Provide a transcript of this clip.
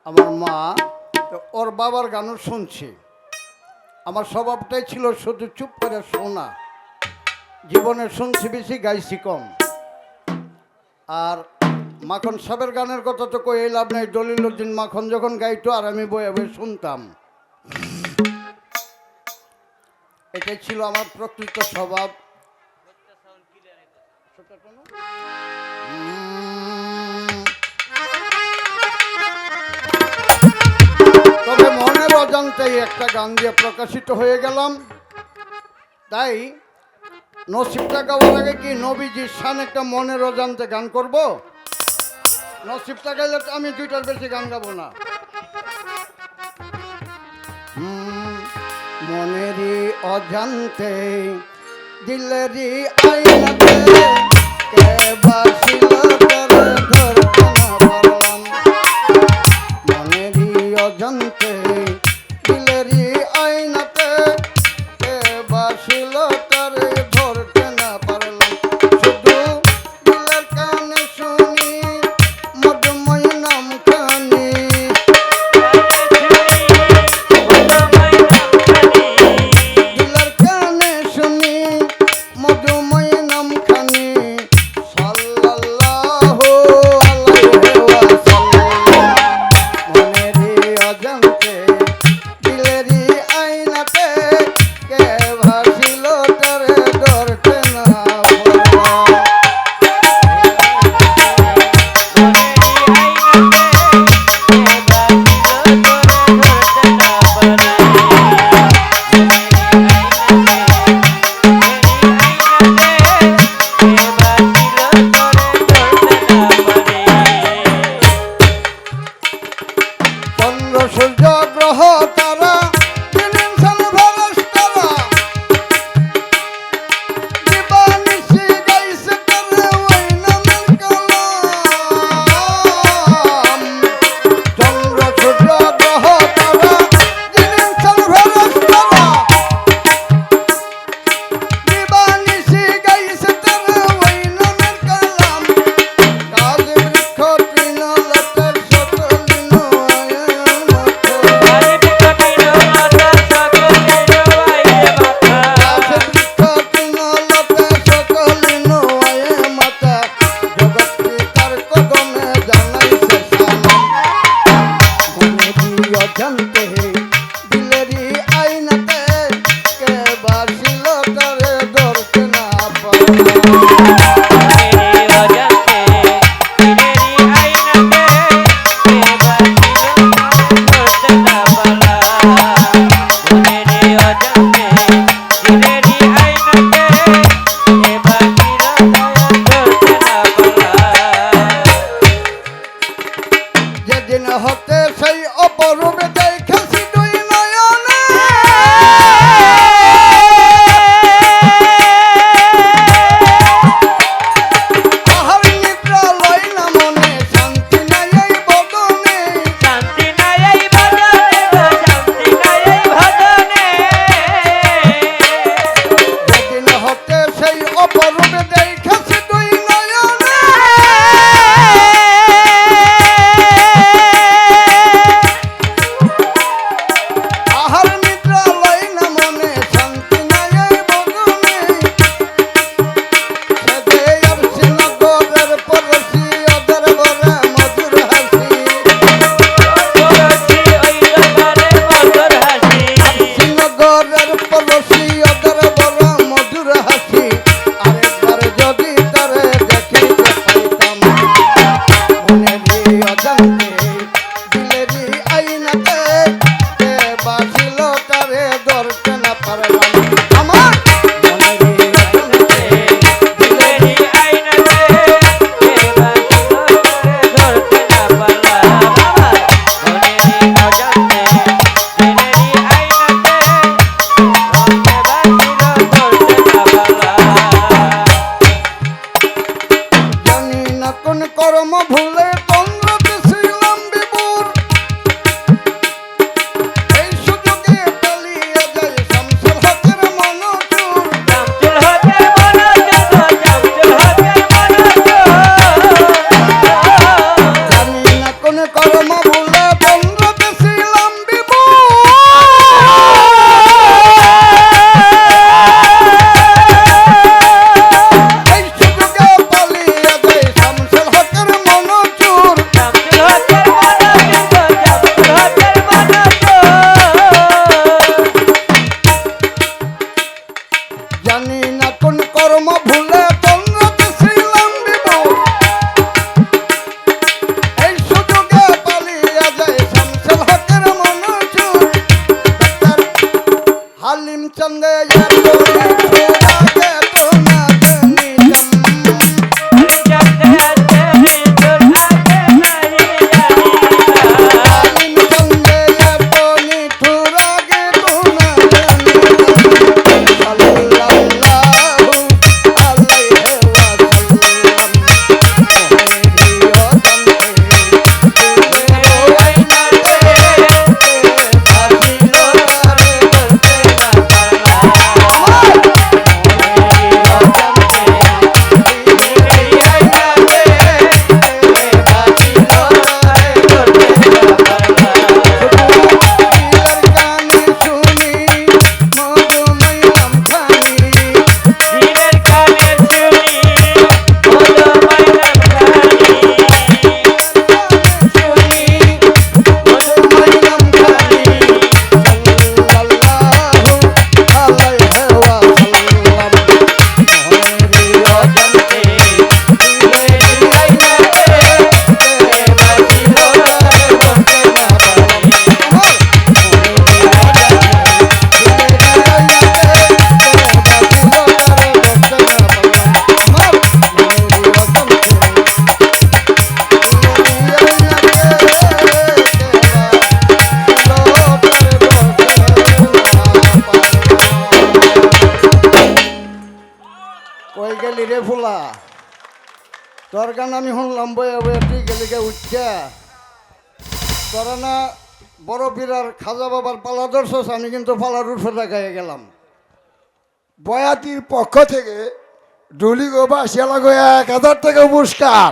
আমার মা তো ওর বাবার গানও শুনছি। আমার স্বভাবটাই ছিল শুধু চুপ করে শোনা। জীবনে শুনছি বেশি, গাইছি কম। আর মাখন সাহেবের গানের কথা তো কই লাভ নাই। দলিলউদ্দিন মাখন যখন গাইতো আর আমি বয়ে বয়ে শুনতাম, এটাই ছিল আমার প্রকৃত স্বভাব। তবে মনের অজান্তেই একটা গান দিয়ে প্রকাশিত হয়ে গেলাম। তাই নসিবটা গাওয়ার আগে কি নবীজির শান একটা মনের অজান্তে গান করব? নসিবটা গাইলে তো আমি দুইটার বেশি গান গাবো না। মনেরই অজান্তে দিলেরই আইনাতে কে বাসিল করে ধরতে না পারলাম। মনেরই অজান্তে দিলেরই আইনাতে কে বাসিল করে ধরতে না পারলাম। শুধু দিলের কানে শুনি মধুময় নাম খানি, দিলের কানে শুনি মধুময় নাম খানি। সাল্লাল্লাহু আলাইহি ওয়াসাল্লাম। মনেরই অজান্তে দিলেরই আইনাতে কে ভাসিল তারে ধরতে না পারলাম। চন্দ্র সূর্য গ্রহ তারা তিন ইনসান ফেরেশতারা দিবানিশি গাইছে তারে ওই নামের কালাম। চন্দ্র সূর্য গ্রহ তারা তিন ইনসান ফেরেশতারা দিবানিশি গাইছে তারে ওই নামের কালাম। গাছ বৃক্ষ তৃণলতার সকলি নয় মাথা, গাছ বৃক্ষ তৃণলতার সকলি নয় মাথা। জগৎ পিতার কদমে জানাইছে সালাম। মনেরই অজান্তে দিলেরই আইনাতে কে বাসিল তারে ধরতে না পারলাম। যেদিন হতে সেই অপরূপে দেখেছি দুই নয়নে, তাহার নিদ্রা লয় না মনে, শান্তি নাই এই বদনে। যেদিন হতে সেই অপরূপে দেখেছি দুই নয়নে, আহার নিদ্রা লয় না মনে, শান্তি নাই এই বদনে। সেদে আর শ্রীনগরের পরশি ওদের ঘরে মধুর হাসি, শ্রীনগরের পরশি ওদের ঘরে মধুর হাসি। আরেকবার যদি তারে দেখিতে পাইতাম, মনেরই অজান্তে দিলেরই আইনাতে কে বাসিল তারে ধরতে না পারলাম। আমার মনেরই অজান্তে দিলেরই জানি না কোন কর্ম ভুলে তন্দ্রাতে ছিলাম বিভোর। এই সুযোগে পালিয়ে যায় শামসুল হকের মনোজোর। জানি না কোন কর্ম ভুলে গেলি রে ফুলা, তোর গান আমি শুনলাম বয়ে বয়ে তুই গেলি গে উঠছা। তোরা না বড় পীরার খাজা বাবার পালা ধরছস, আমি কিন্তু পালার উঠে দেখাইয়ে গেলাম। বয়াতির পক্ষ থেকে ডুলি গো বাসিয়ালা গো 1000 টাকা পুরস্কার।